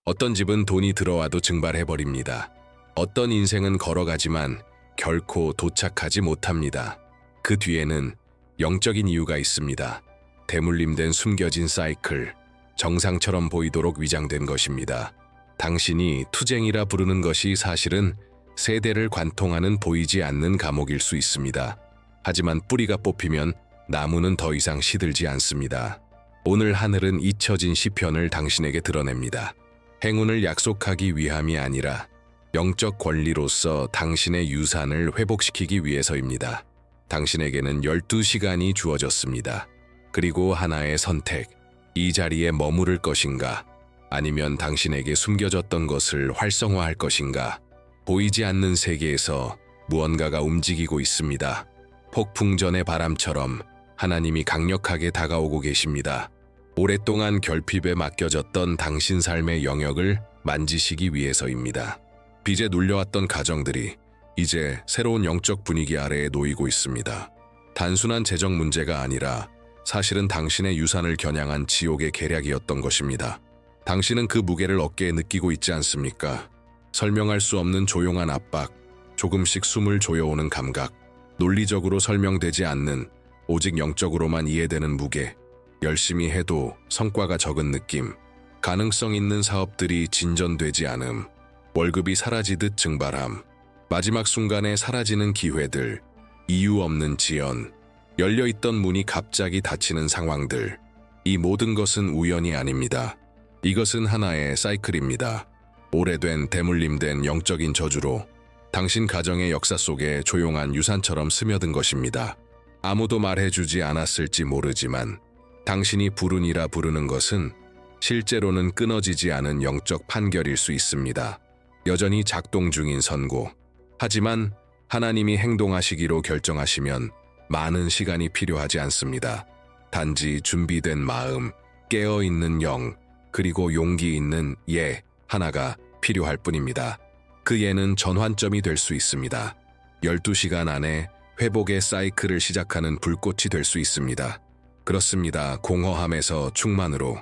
어떤 집은 돈이 들어와도 증발해버립니다. 어떤 인생은 걸어가지만 결코 도착하지 못합니다. 그 뒤에는 영적인 이유가 있습니다. 대물림된 숨겨진 사이클, 정상처럼 보이도록 위장된 것입니다. 당신이 투쟁이라 부르는 것이 사실은 세대를 관통하는 보이지 않는 감옥일 수 있습니다. 하지만 뿌리가 뽑히면 나무는 더 이상 시들지 않습니다. 오늘 하늘은 잊혀진 시편을 당신에게 드러냅니다. 행운을 약속하기 위함이 아니라 영적 권리로서 당신의 유산을 회복시키기 위해서입니다. 당신에게는 12시간이 주어졌습니다. 그리고 하나의 선택, 이 자리에 머무를 것인가, 아니면 당신에게 숨겨졌던 것을 활성화할 것인가. 보이지 않는 세계에서 무언가가 움직이고 있습니다. 폭풍전의 바람처럼 하나님이 강력하게 다가오고 계십니다. 오랫동안 결핍에 맡겨졌던 당신 삶의 영역을 만지시기 위해서입니다. 빚에 눌려왔던 가정들이 이제 새로운 영적 분위기 아래에 놓이고 있습니다. 단순한 재정 문제가 아니라 사실은 당신의 유산을 겨냥한 지옥의 계략이었던 것입니다. 당신은 그 무게를 어깨에 느끼고 있지 않습니까? 설명할 수 없는 조용한 압박, 조금씩 숨을 조여오는 감각, 논리적으로 설명되지 않는 오직 영적으로만 이해되는 무게, 열심히 해도 성과가 적은 느낌, 가능성 있는 사업들이 진전되지 않음, 월급이 사라지듯 증발함, 마지막 순간에 사라지는 기회들, 이유 없는 지연, 열려있던 문이 갑자기 닫히는 상황들. 이 모든 것은 우연이 아닙니다. 이것은 하나의 사이클입니다. 오래된 대물림된 영적인 저주로 당신 가정의 역사 속에 조용한 유산처럼 스며든 것입니다. 아무도 말해주지 않았을지 모르지만 당신이 불운이라 부르는 것은 실제로는 끊어지지 않은 영적 판결일 수 있습니다. 여전히 작동 중인 선고. 하지만 하나님이 행동하시기로 결정하시면 많은 시간이 필요하지 않습니다. 단지 준비된 마음, 깨어있는 영, 그리고 용기 있는 예 하나가 필요할 뿐입니다. 그 예는 전환점이 될 수 있습니다. 12시간 안에 회복의 사이클을 시작하는 불꽃이 될 수 있습니다. 그렇습니다. 공허함에서 충만으로,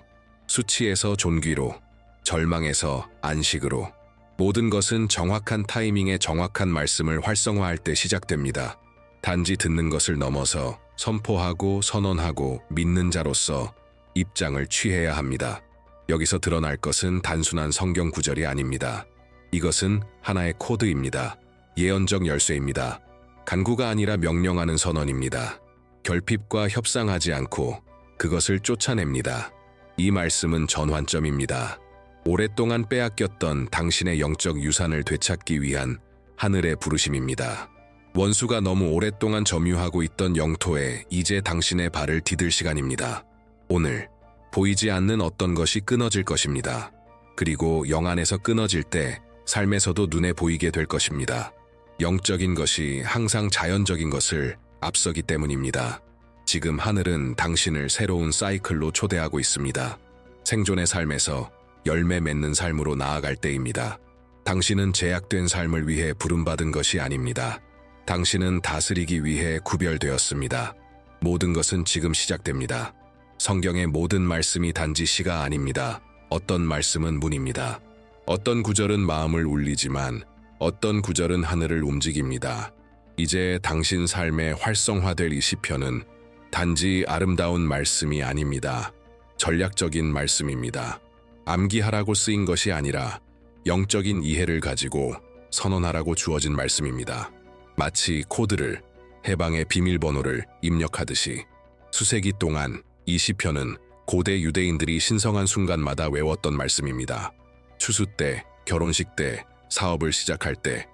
수치에서 존귀로, 절망에서 안식으로. 모든 것은 정확한 타이밍에 정확한 말씀을 활성화할 때 시작됩니다. 단지 듣는 것을 넘어서 선포하고 선언하고 믿는 자로서 입장을 취해야 합니다. 여기서 드러날 것은 단순한 성경 구절이 아닙니다. 이것은 하나의 코드입니다. 예언적 열쇠입니다. 간구가 아니라 명령하는 선언입니다. 결핍과 협상하지 않고 그것을 쫓아냅니다. 이 말씀은 전환점입니다. 오랫동안 빼앗겼던 당신의 영적 유산을 되찾기 위한 하늘의 부르심입니다. 원수가 너무 오랫동안 점유하고 있던 영토에 이제 당신의 발을 디딜 시간입니다. 오늘 보이지 않는 어떤 것이 끊어질 것입니다. 그리고 영 안에서 끊어질 때 삶에서도 눈에 보이게 될 것입니다. 영적인 것이 항상 자연적인 것을 앞서기 때문입니다. 지금 하늘은 당신을 새로운 사이클로 초대하고 있습니다. 생존의 삶에서 열매 맺는 삶으로 나아갈 때입니다. 당신은 제약된 삶을 위해 부름받은 것이 아닙니다. 당신은 다스리기 위해 구별되었습니다. 모든 것은 지금 시작됩니다. 성경의 모든 말씀이 단지 시가 아닙니다. 어떤 말씀은 문입니다. 어떤 구절은 마음을 울리지만 어떤 구절은 하늘을 움직입니다. 이제 당신 삶에 활성화될 이 시편은 단지 아름다운 말씀이 아닙니다. 전략적인 말씀입니다. 암기하라고 쓰인 것이 아니라 영적인 이해를 가지고 선언하라고 주어진 말씀입니다. 마치 코드를, 해방의 비밀번호를 입력하듯이 수세기 동안 이 시편은 고대 유대인들이 신성한 순간마다 외웠던 말씀입니다. 추수 때, 결혼식 때, 사업을 시작할 때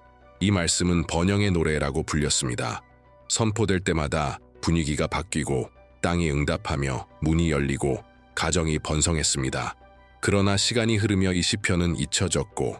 이 말씀은 번영의 노래라고 불렸습니다. 선포될 때마다 분위기가 바뀌고 땅이 응답하며 문이 열리고 가정이 번성했습니다. 그러나 시간이 흐르며 이 시편은 잊혀졌고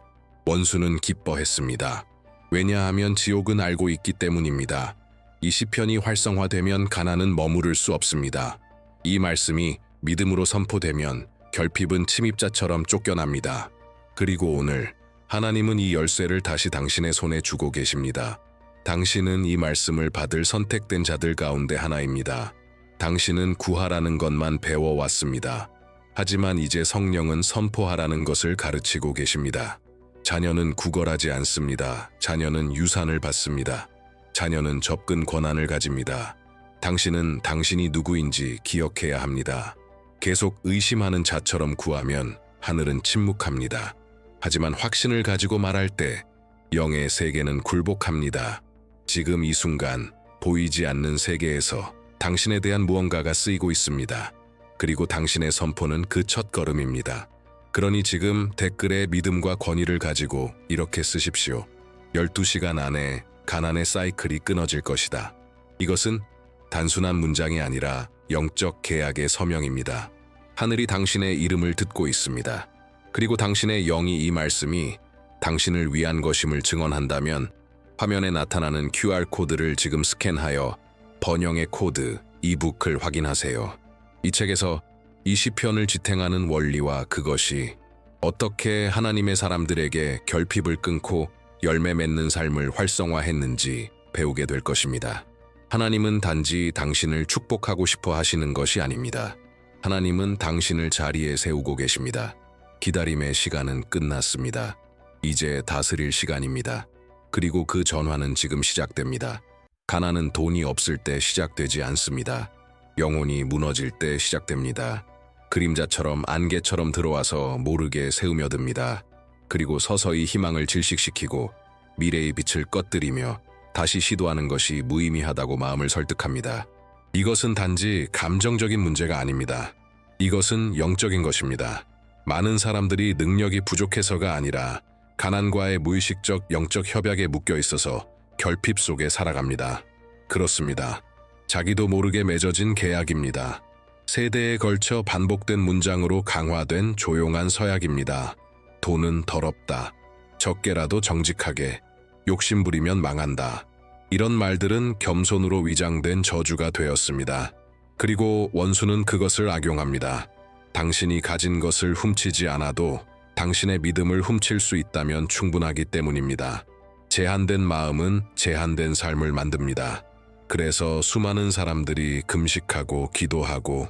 원수는 기뻐했습니다. 왜냐하면 지옥은 알고 있기 때문입니다. 이 시편이 활성화되면 가난은 머무를 수 없습니다. 이 말씀이 믿음으로 선포되면 결핍은 침입자처럼 쫓겨납니다. 그리고 오늘 하나님은 이 열쇠를 다시 당신의 손에 주고 계십니다. 당신은 이 말씀을 받을 선택된 자들 가운데 하나입니다. 당신은 구하라는 것만 배워왔습니다. 하지만 이제 성령은 선포하라는 것을 가르치고 계십니다. 자녀는 구걸하지 않습니다. 자녀는 유산을 받습니다. 자녀는 접근 권한을 가집니다. 당신은 당신이 누구인지 기억해야 합니다. 계속 의심하는 자처럼 구하면 하늘은 침묵합니다. 하지만 확신을 가지고 말할 때 영의 세계는 굴복합니다. 지금 이 순간 보이지 않는 세계에서 당신에 대한 무언가가 쓰이고 있습니다. 그리고 당신의 선포는 그 첫걸음입니다. 그러니 지금 댓글에 믿음과 권위를 가지고 이렇게 쓰십시오. 12시간 안에 가난의 사이클이 끊어질 것이다. 이것은 단순한 문장이 아니라 영적 계약의 서명입니다. 하늘이 당신의 이름을 듣고 있습니다. 그리고 당신의 영이 이 말씀이 당신을 위한 것임을 증언한다면 화면에 나타나는 QR코드를 지금 스캔하여 번영의 코드 이북을 확인하세요. 이 책에서 이 시편을 지탱하는 원리와 그것이 어떻게 하나님의 사람들에게 결핍을 끊고 열매 맺는 삶을 활성화했는지 배우게 될 것입니다. 하나님은 단지 당신을 축복하고 싶어 하시는 것이 아닙니다. 하나님은 당신을 자리에 세우고 계십니다. 기다림의 시간은 끝났습니다. 이제 다스릴 시간입니다. 그리고 그 전환은 지금 시작됩니다. 가난은 돈이 없을 때 시작되지 않습니다. 영혼이 무너질 때 시작됩니다. 그림자처럼 안개처럼 들어와서 모르게 새우며듭니다. 그리고 서서히 희망을 질식시키고 미래의 빛을 꺼뜨리며 다시 시도하는 것이 무의미하다고 마음을 설득합니다. 이것은 단지 감정적인 문제가 아닙니다. 이것은 영적인 것입니다. 많은 사람들이 능력이 부족해서가 아니라 가난과의 무의식적 영적 협약에 묶여 있어서 결핍 속에 살아갑니다. 그렇습니다. 자기도 모르게 맺어진 계약입니다. 세대에 걸쳐 반복된 문장으로 강화된 조용한 서약입니다. 돈은 더럽다. 적게라도 정직하게. 욕심부리면 망한다. 이런 말들은 겸손으로 위장된 저주가 되었습니다. 그리고 원수는 그것을 악용합니다. 당신이 가진 것을 훔치지 않아도 당신의 믿음을 훔칠 수 있다면 충분하기 때문입니다. 제한된 마음은 제한된 삶을 만듭니다. 그래서 수많은 사람들이 금식하고 기도하고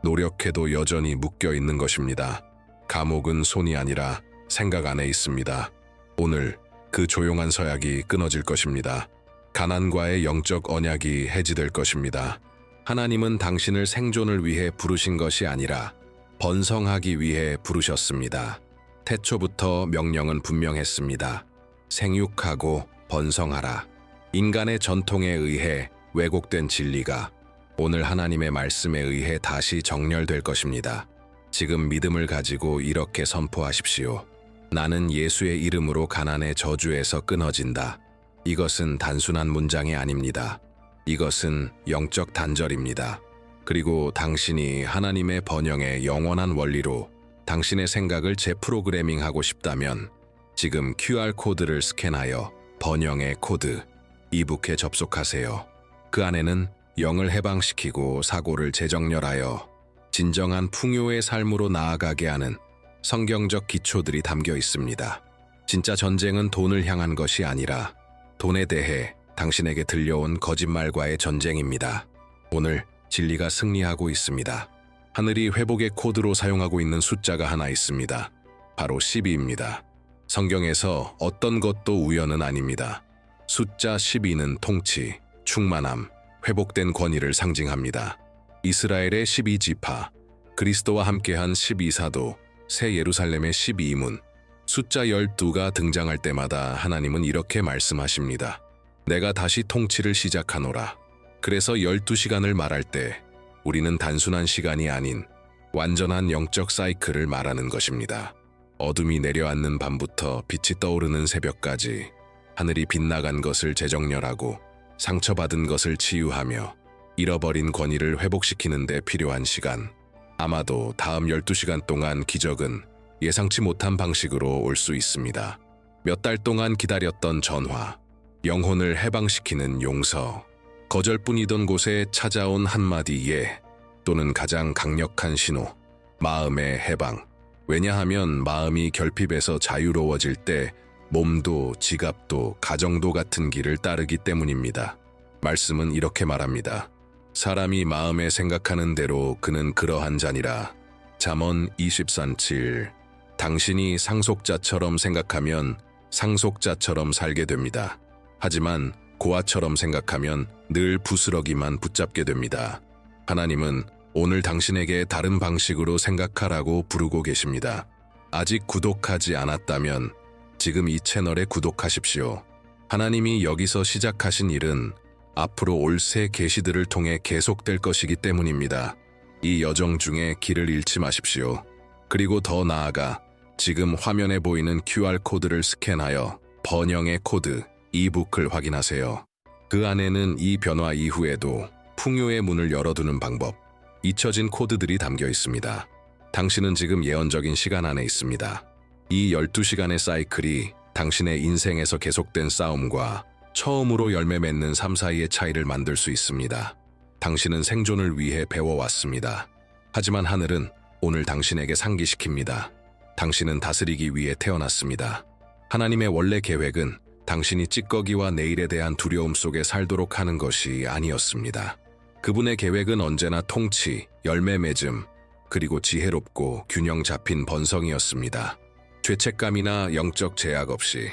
노력해도 여전히 묶여 있는 것입니다. 감옥은 손이 아니라 생각 안에 있습니다. 오늘 그 조용한 서약이 끊어질 것입니다. 가난과의 영적 언약이 해지될 것입니다. 하나님은 당신을 생존을 위해 부르신 것이 아니라 번성하기 위해 부르셨습니다. 태초부터 명령은 분명했습니다. 생육하고 번성하라. 인간의 전통에 의해 왜곡된 진리가 오늘 하나님의 말씀에 의해 다시 정렬될 것입니다. 지금 믿음을 가지고 이렇게 선포하십시오. 나는 예수의 이름으로 가난의 저주에서 끊어진다. 이것은 단순한 문장이 아닙니다. 이것은 영적 단절입니다. 그리고 당신이 하나님의 번영의 영원한 원리로 당신의 생각을 재프로그래밍하고 싶다면 지금 QR코드를 스캔하여 번영의 코드 이북에 접속하세요. 그 안에는 영을 해방시키고 사고를 재정렬하여 진정한 풍요의 삶으로 나아가게 하는 성경적 기초들이 담겨 있습니다. 진짜 전쟁은 돈을 향한 것이 아니라 돈에 대해 당신에게 들려온 거짓말과의 전쟁입니다. 오늘 진리가 승리하고 있습니다. 하늘이 회복의 코드로 사용하고 있는 숫자가 하나 있습니다. 바로 12입니다. 성경에서 어떤 것도 우연은 아닙니다. 숫자 12는 통치, 충만함, 회복된 권위를 상징합니다. 이스라엘의 12지파, 그리스도와 함께한 12사도, 새 예루살렘의 12문, 숫자 12가 등장할 때마다 하나님은 이렇게 말씀하십니다. 내가 다시 통치를 시작하노라. 그래서 12시간을 말할 때 우리는 단순한 시간이 아닌 완전한 영적 사이클을 말하는 것입니다. 어둠이 내려앉는 밤부터 빛이 떠오르는 새벽까지 하늘이 빗나간 것을 재정렬하고 상처받은 것을 치유하며 잃어버린 권위를 회복시키는 데 필요한 시간. 아마도 다음 12시간 동안 기적은 예상치 못한 방식으로 올 수 있습니다. 몇 달 동안 기다렸던 전화, 영혼을 해방시키는 용서, 거절뿐이던 곳에 찾아온 한마디 예, 또는 가장 강력한 신호, 마음의 해방. 왜냐하면 마음이 결핍에서 자유로워질 때 몸도 지갑도 가정도 같은 길을 따르기 때문입니다. 말씀은 이렇게 말합니다. 사람이 마음에 생각하는 대로 그는 그러한 자니라. 잠언 23칠. 당신이 상속자처럼 생각하면 상속자처럼 살게 됩니다. 하지만 고아처럼 생각하면 늘 부스러기만 붙잡게 됩니다. 하나님은 오늘 당신에게 다른 방식으로 생각하라고 부르고 계십니다. 아직 구독하지 않았다면 지금 이 채널에 구독하십시오. 하나님이 여기서 시작하신 일은 앞으로 올 새 계시들을 통해 계속될 것이기 때문입니다. 이 여정 중에 길을 잃지 마십시오. 그리고 더 나아가 지금 화면에 보이는 QR코드를 스캔하여 번영의 코드, 이북을 확인하세요. 그 안에는 이 변화 이후에도 풍요의 문을 열어두는 방법, 잊혀진 코드들이 담겨 있습니다. 당신은 지금 예언적인 시간 안에 있습니다. 이 12시간의 사이클이 당신의 인생에서 계속된 싸움과 처음으로 열매 맺는 삶 사이의 차이를 만들 수 있습니다. 당신은 생존을 위해 배워왔습니다. 하지만 하늘은 오늘 당신에게 상기시킵니다. 당신은 다스리기 위해 태어났습니다. 하나님의 원래 계획은 당신이 찌꺼기와 내일에 대한 두려움 속에 살도록 하는 것이 아니었습니다. 그분의 계획은 언제나 통치, 열매 맺음, 그리고 지혜롭고 균형 잡힌 번성이었습니다. 죄책감이나 영적 제약 없이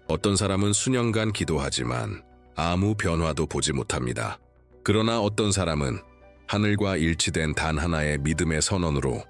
어떤 사람은 수년간 기도하지만 아무 변화도 보지 못합니다. 그러나 어떤 사람은 하늘과 일치된 단 하나의 믿음의 선언으로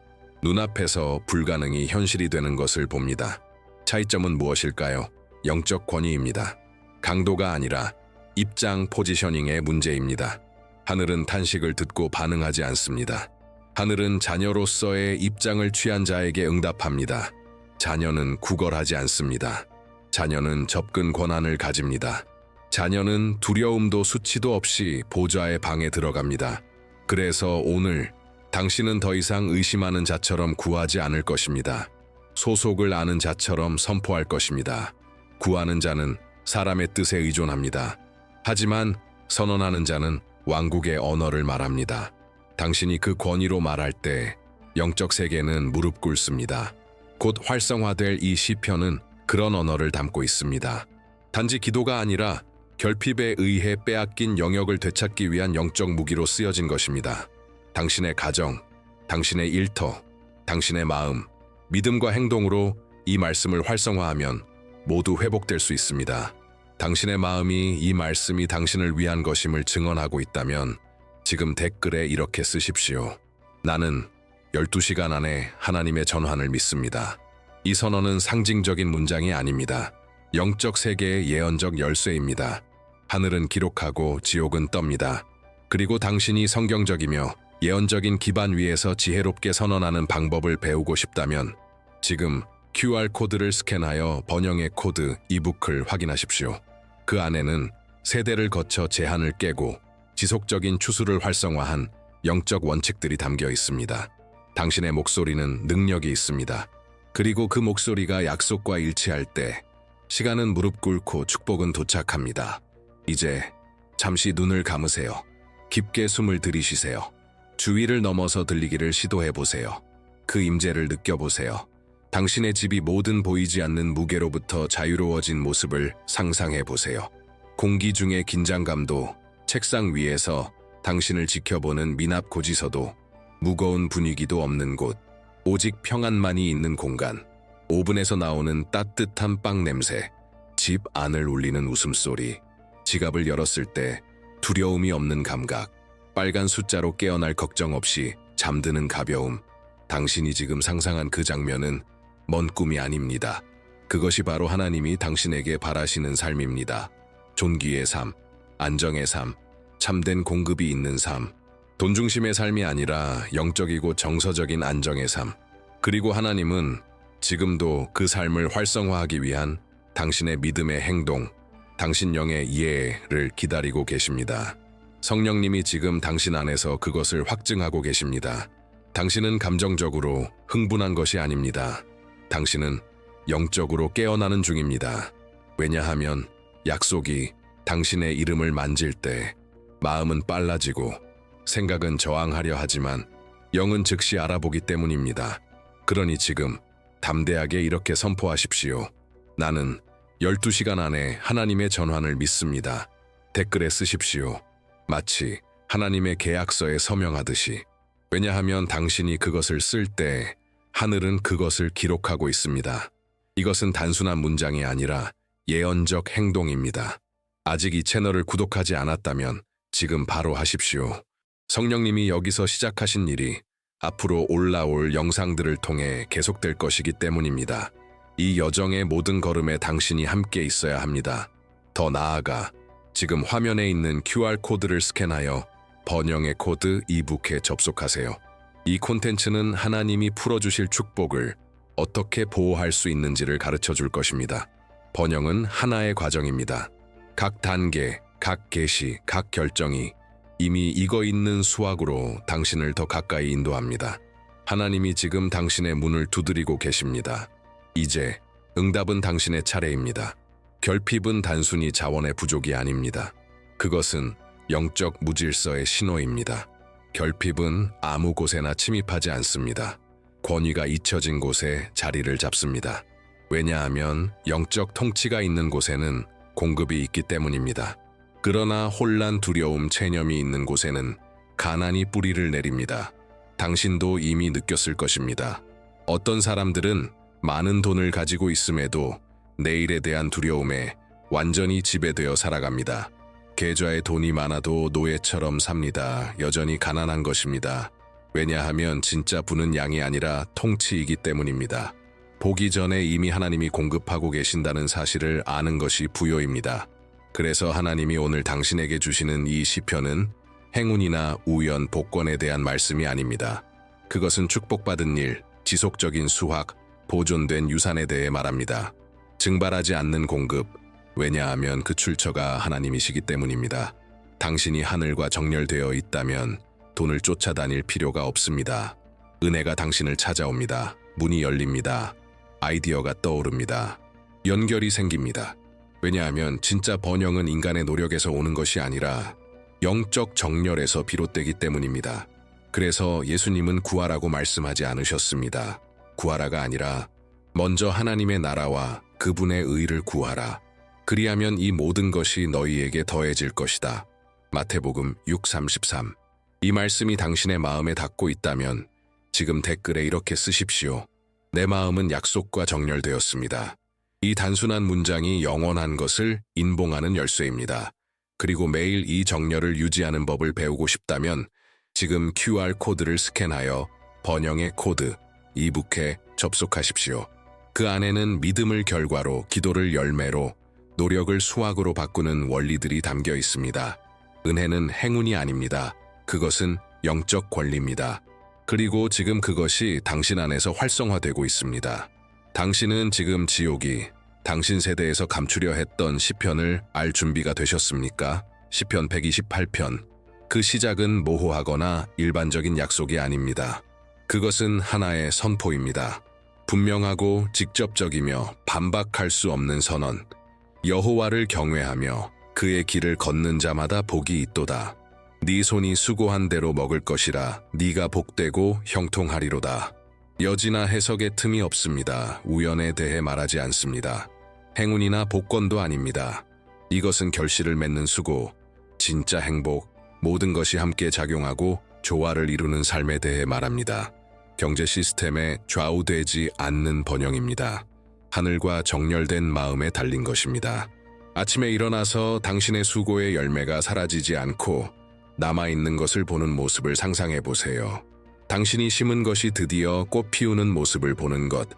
눈앞에서 불가능이 현실이 되는 것을 봅니다. 차이점은 무엇일까요? 영적 권위입니다. 강도가 아니라 입장 포지셔닝의 문제입니다. 하늘은 탄식을 듣고 반응하지 않습니다. 하늘은 자녀로서의 입장을 취한 자에게 응답합니다. 자녀는 구걸하지 않습니다. 자녀는 접근 권한을 가집니다. 자녀는 두려움도 수치도 없이 보좌의 방에 들어갑니다. 그래서 오늘 당신은 더 이상 의심하는 자처럼 구하지 않을 것입니다. 소속을 아는 자처럼 선포할 것입니다. 구하는 자는 사람의 뜻에 의존합니다. 하지만 선언하는 자는 왕국의 언어를 말합니다. 당신이 그 권위로 말할 때 영적 세계는 무릎 꿇습니다. 곧 활성화될 이 시편은 그런 언어를 담고 있습니다. 단지 기도가 아니라 결핍에 의해 빼앗긴 영역을 되찾기 위한 영적 무기로 쓰여진 것입니다. 당신의 가정, 당신의 일터, 당신의 마음, 믿음과 행동으로 이 말씀을 활성화하면 모두 회복될 수 있습니다. 당신의 마음이 이 말씀이 당신을 위한 것임을 증언하고 있다면 지금 댓글에 이렇게 쓰십시오. 나는 12시간 안에 하나님의 전환을 믿습니다. 이 선언은 상징적인 문장이 아닙니다. 영적 세계의 예언적 열쇠입니다. 하늘은 기록하고 지옥은 떱니다. 그리고 당신이 성경적이며 예언적인 기반 위에서 지혜롭게 선언하는 방법을 배우고 싶다면 지금 QR코드를 스캔하여 번영의 코드 이북을 확인하십시오. 그 안에는 세대를 거쳐 제한을 깨고 지속적인 추수를 활성화한 영적 원칙들이 담겨 있습니다. 당신의 목소리는 능력이 있습니다. 그리고 그 목소리가 약속과 일치할 때 시간은 무릎 꿇고 축복은 도착합니다. 이제 잠시 눈을 감으세요. 깊게 숨을 들이쉬세요. 주위를 넘어서 들리기를 시도해보세요. 그 임재를 느껴보세요. 당신의 집이 모든 보이지 않는 무게로부터 자유로워진 모습을 상상해보세요. 공기 중의 긴장감도, 책상 위에서 당신을 지켜보는 미납 고지서도, 무거운 분위기도 없는 곳, 오직 평안만이 있는 공간, 오븐에서 나오는 따뜻한 빵 냄새, 집 안을 울리는 웃음소리, 지갑을 열었을 때 두려움이 없는 감각, 빨간 숫자로 깨어날 걱정 없이 잠드는 가벼움. 당신이 지금 상상한 그 장면은 먼 꿈이 아닙니다. 그것이 바로 하나님이 당신에게 바라시는 삶입니다. 존귀의 삶, 안정의 삶, 참된 공급이 있는 삶, 돈 중심의 삶이 아니라 영적이고 정서적인 안정의 삶. 그리고 하나님은 지금도 그 삶을 활성화하기 위한 당신의 믿음의 행동, 당신 영의 이해를 기다리고 계십니다. 성령님이 지금 당신 안에서 그것을 확증하고 계십니다. 당신은 감정적으로 흥분한 것이 아닙니다. 당신은 영적으로 깨어나는 중입니다. 왜냐하면 약속이 당신의 이름을 만질 때 마음은 빨라지고 생각은 저항하려 하지만 영은 즉시 알아보기 때문입니다. 그러니 지금 담대하게 이렇게 선포하십시오. 나는 12시간 안에 하나님의 전환을 믿습니다. 댓글에 쓰십시오. 마치 하나님의 계약서에 서명하듯이. 왜냐하면 당신이 그것을 쓸 때 하늘은 그것을 기록하고 있습니다. 이것은 단순한 문장이 아니라 예언적 행동입니다. 아직 이 채널을 구독하지 않았다면 지금 바로 하십시오. 성령님이 여기서 시작하신 일이 앞으로 올라올 영상들을 통해 계속될 것이기 때문입니다. 이 여정의 모든 걸음에 당신이 함께 있어야 합니다. 더 나아가 지금 화면에 있는 QR코드를 스캔하여 번영의 코드 이북에 접속하세요. 이 콘텐츠는 하나님이 풀어주실 축복을 어떻게 보호할 수 있는지를 가르쳐 줄 것입니다. 번영은 하나의 과정입니다. 각 단계, 각 계시, 각 결정이 이미 익어 있는 수확으로 당신을 더 가까이 인도합니다. 하나님이 지금 당신의 문을 두드리고 계십니다. 이제 응답은 당신의 차례입니다. 결핍은 단순히 자원의 부족이 아닙니다. 그것은 영적 무질서의 신호입니다. 결핍은 아무 곳에나 침입하지 않습니다. 권위가 잊혀진 곳에 자리를 잡습니다. 왜냐하면 영적 통치가 있는 곳에는 공급이 있기 때문입니다. 그러나 혼란, 두려움, 체념이 있는 곳에는 가난이 뿌리를 내립니다. 당신도 이미 느꼈을 것입니다. 어떤 사람들은 많은 돈을 가지고 있음에도 내일에 대한 두려움에 완전히 지배되어 살아갑니다. 계좌에 돈이 많아도 노예처럼 삽니다. 여전히 가난한 것입니다. 왜냐하면 진짜 부는 양이 아니라 통치이기 때문입니다. 보기 전에 이미 하나님이 공급하고 계신다는 사실을 아는 것이 부요입니다. 그래서 하나님이 오늘 당신에게 주시는 이 시편은 행운이나 우연, 복권에 대한 말씀이 아닙니다. 그것은 축복받은 일, 지속적인 수확, 보존된 유산에 대해 말합니다. 증발하지 않는 공급, 왜냐하면 그 출처가 하나님이시기 때문입니다. 당신이 하늘과 정렬되어 있다면 돈을 쫓아다닐 필요가 없습니다. 은혜가 당신을 찾아옵니다. 문이 열립니다. 아이디어가 떠오릅니다. 연결이 생깁니다. 왜냐하면 진짜 번영은 인간의 노력에서 오는 것이 아니라 영적 정렬에서 비롯되기 때문입니다. 그래서 예수님은 구하라고 말씀하지 않으셨습니다. 구하라가 아니라 먼저 하나님의 나라와 그분의 의를 구하라. 그리하면 이 모든 것이 너희에게 더해질 것이다. 마태복음 6:33. 이 말씀이 당신의 마음에 닿고 있다면 지금 댓글에 이렇게 쓰십시오. 내 마음은 약속과 정렬되었습니다. 이 단순한 문장이 영원한 것을 인봉하는 열쇠입니다. 그리고 매일 이 정렬을 유지하는 법을 배우고 싶다면 지금 QR코드를 스캔하여 번영의 코드 이북에 접속하십시오. 그 안에는 믿음을 결과로, 기도를 열매로, 노력을 수확으로 바꾸는 원리들이 담겨 있습니다. 은혜는 행운이 아닙니다. 그것은 영적 권리입니다. 그리고 지금 그것이 당신 안에서 활성화되고 있습니다. 당신은 지금 지옥이 당신 세대에서 감추려 했던 시편을 알 준비가 되셨습니까? 시편 128편. 그 시작은 모호하거나 일반적인 약속이 아닙니다. 그것은 하나의 선포입니다. 분명하고 직접적이며 반박할 수 없는 선언. 여호와를 경외하며 그의 길을 걷는 자마다 복이 있도다. 네 손이 수고한 대로 먹을 것이라 네가 복되고 형통하리로다. 여지나 해석의 틈이 없습니다. 우연에 대해 말하지 않습니다. 행운이나 복권도 아닙니다. 이것은 결실을 맺는 수고, 진짜 행복, 모든 것이 함께 작용하고 조화를 이루는 삶에 대해 말합니다. 경제 시스템에 좌우되지 않는 번영입니다. 하늘과 정렬된 마음에 달린 것입니다. 아침에 일어나서 당신의 수고의 열매가 사라지지 않고 남아있는 것을 보는 모습을 상상해 보세요. 당신이 심은 것이 드디어 꽃 피우는 모습을 보는 것.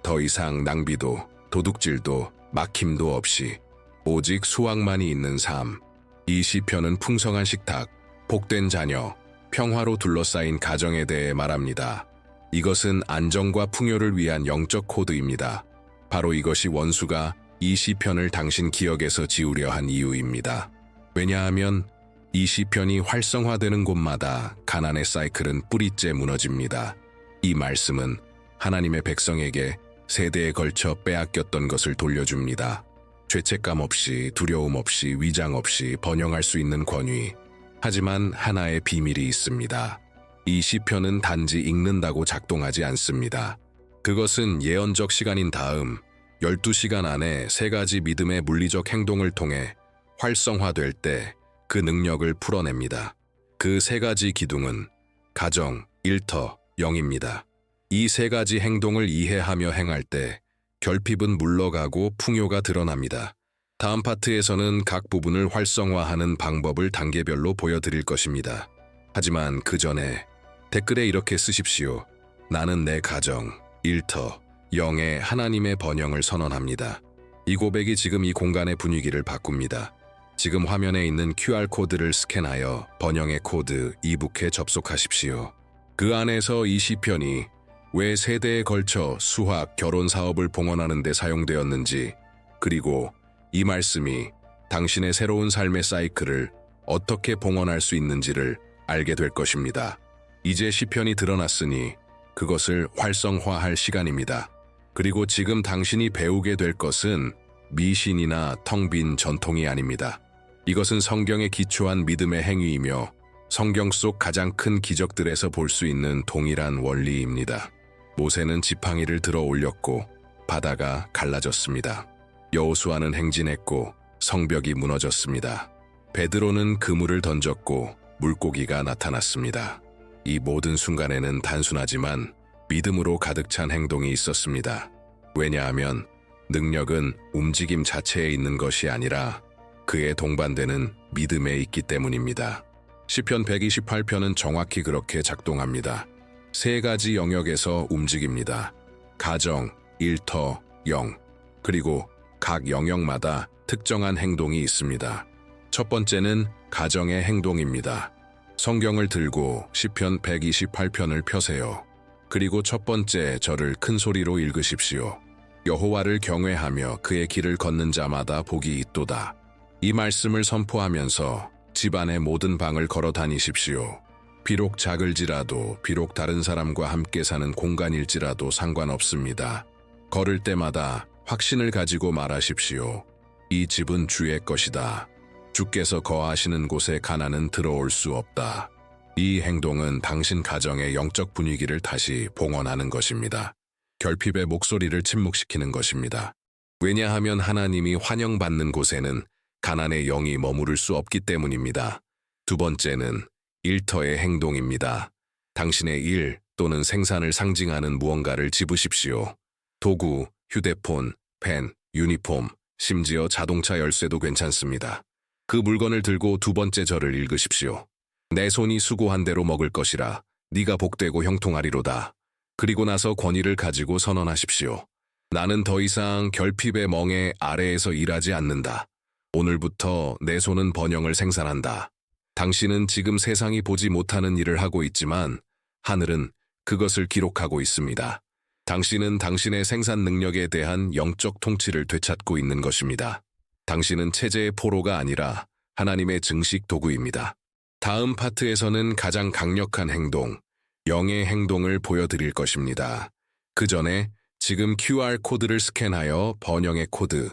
더 이상 낭비도, 도둑질도, 막힘도 없이 오직 수확만이 있는 삶. 이 시편은 풍성한 식탁, 복된 자녀, 평화로 둘러싸인 가정에 대해 말합니다. 이것은 안정과 풍요를 위한 영적 코드입니다. 바로 이것이 원수가 이 시편을 당신 기억에서 지우려 한 이유입니다. 왜냐하면 이 시편이 활성화되는 곳마다 가난의 사이클은 뿌리째 무너집니다. 이 말씀은 하나님의 백성에게 세대에 걸쳐 빼앗겼던 것을 돌려줍니다. 죄책감 없이, 두려움 없이, 위장 없이 번영할 수 있는 권위. 하지만 하나의 비밀이 있습니다. 이 시편은 단지 읽는다고 작동하지 않습니다. 그것은 예언적 시간인 다음 12시간 안에 3가지 믿음의 물리적 행동을 통해 활성화될 때 그 능력을 풀어냅니다. 그 3가지 기둥은 가정, 일터, 영입니다. 이 세 가지 행동을 이해하며 행할 때 결핍은 물러가고 풍요가 드러납니다. 다음 파트에서는 각 부분을 활성화하는 방법을 단계별로 보여드릴 것입니다. 하지만 그 전에 댓글에 이렇게 쓰십시오. 나는 내 가정, 일터, 영의 하나님의 번영을 선언합니다. 이 고백이 지금 이 공간의 분위기를 바꿉니다. 지금 화면에 있는 QR코드를 스캔하여 번영의 코드 이북에 접속하십시오. 그 안에서 이 시편이 왜 세대에 걸쳐 수학, 결혼 사업을 봉헌하는 데 사용되었는지, 그리고 이 말씀이 당신의 새로운 삶의 사이클을 어떻게 봉헌할 수 있는지를 알게 될 것입니다. 이제 시편이 드러났으니 그것을 활성화할 시간입니다. 그리고 지금 당신이 배우게 될 것은 미신이나 텅 빈 전통이 아닙니다. 이것은 성경에 기초한 믿음의 행위이며 성경 속 가장 큰 기적들에서 볼 수 있는 동일한 원리입니다. 모세는 지팡이를 들어 올렸고 바다가 갈라졌습니다. 여호수아는 행진했고 성벽이 무너졌습니다. 베드로는 그물을 던졌고 물고기가 나타났습니다. 이 모든 순간에는 단순하지만 믿음으로 가득 찬 행동이 있었습니다. 왜냐하면 능력은 움직임 자체에 있는 것이 아니라 그에 동반되는 믿음에 있기 때문입니다. 시편 128편은 정확히 그렇게 작동합니다. 세 가지 영역에서 움직입니다. 가정, 일터, 영, 그리고 각 영역마다 특정한 행동이 있습니다. 첫 번째는 가정의 행동입니다. 성경을 들고 시편 128편을 펴세요. 그리고 첫 번째 절을 큰 소리로 읽으십시오. 여호와를 경외하며 그의 길을 걷는 자마다 복이 있도다. 이 말씀을 선포하면서 집안의 모든 방을 걸어 다니십시오. 비록 작을지라도, 비록 다른 사람과 함께 사는 공간일지라도 상관없습니다. 걸을 때마다 확신을 가지고 말하십시오. 이 집은 주의 것이다. 주께서 거하시는 곳에 가난은 들어올 수 없다. 이 행동은 당신 가정의 영적 분위기를 다시 봉헌하는 것입니다. 결핍의 목소리를 침묵시키는 것입니다. 왜냐하면 하나님이 환영받는 곳에는 가난의 영이 머무를 수 없기 때문입니다. 두 번째는 일터의 행동입니다. 당신의 일 또는 생산을 상징하는 무언가를 집으십시오. 도구, 휴대폰, 펜, 유니폼, 심지어 자동차 열쇠도 괜찮습니다. 그 물건을 들고 두 번째 절을 읽으십시오. 내 손이 수고한 대로 먹을 것이라 네가 복되고 형통하리로다. 그리고 나서 권위를 가지고 선언하십시오. 나는 더 이상 결핍의 멍에 아래에서 일하지 않는다. 오늘부터 내 손은 번영을 생산한다. 당신은 지금 세상이 보지 못하는 일을 하고 있지만 하늘은 그것을 기록하고 있습니다. 당신은 당신의 생산 능력에 대한 영적 통치를 되찾고 있는 것입니다. 당신은 체제의 포로가 아니라 하나님의 증식 도구입니다. 다음 파트에서는 가장 강력한 행동, 영의 행동을 보여드릴 것입니다. 그 전에 지금 QR코드를 스캔하여 번영의 코드,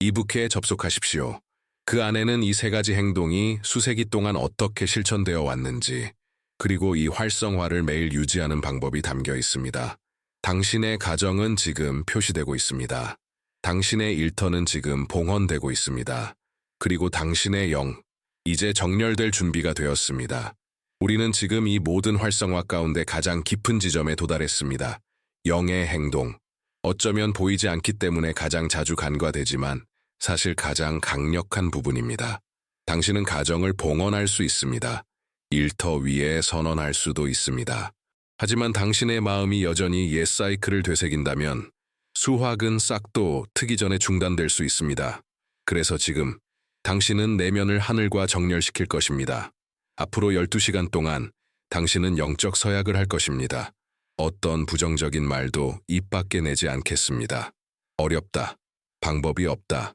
이북에 접속하십시오. 그 안에는 이 세 가지 행동이 수세기 동안 어떻게 실천되어 왔는지, 그리고 이 활성화를 매일 유지하는 방법이 담겨 있습니다. 당신의 가정은 지금 표시되고 있습니다. 당신의 일터는 지금 봉헌되고 있습니다. 그리고 당신의 영, 이제 정렬될 준비가 되었습니다. 우리는 지금 이 모든 활성화 가운데 가장 깊은 지점에 도달했습니다. 영의 행동. 어쩌면 보이지 않기 때문에 가장 자주 간과되지만 사실 가장 강력한 부분입니다. 당신은 가정을 봉헌할 수 있습니다. 일터 위에 선언할 수도 있습니다. 하지만 당신의 마음이 여전히 옛 사이클을 되새긴다면 수확은 싹도 트기 전에 중단될 수 있습니다. 그래서 지금 당신은 내면을 하늘과 정렬시킬 것입니다. 앞으로 12시간 동안 당신은 영적 서약을 할 것입니다. 어떤 부정적인 말도 입 밖에 내지 않겠습니다. 어렵다. 방법이 없다.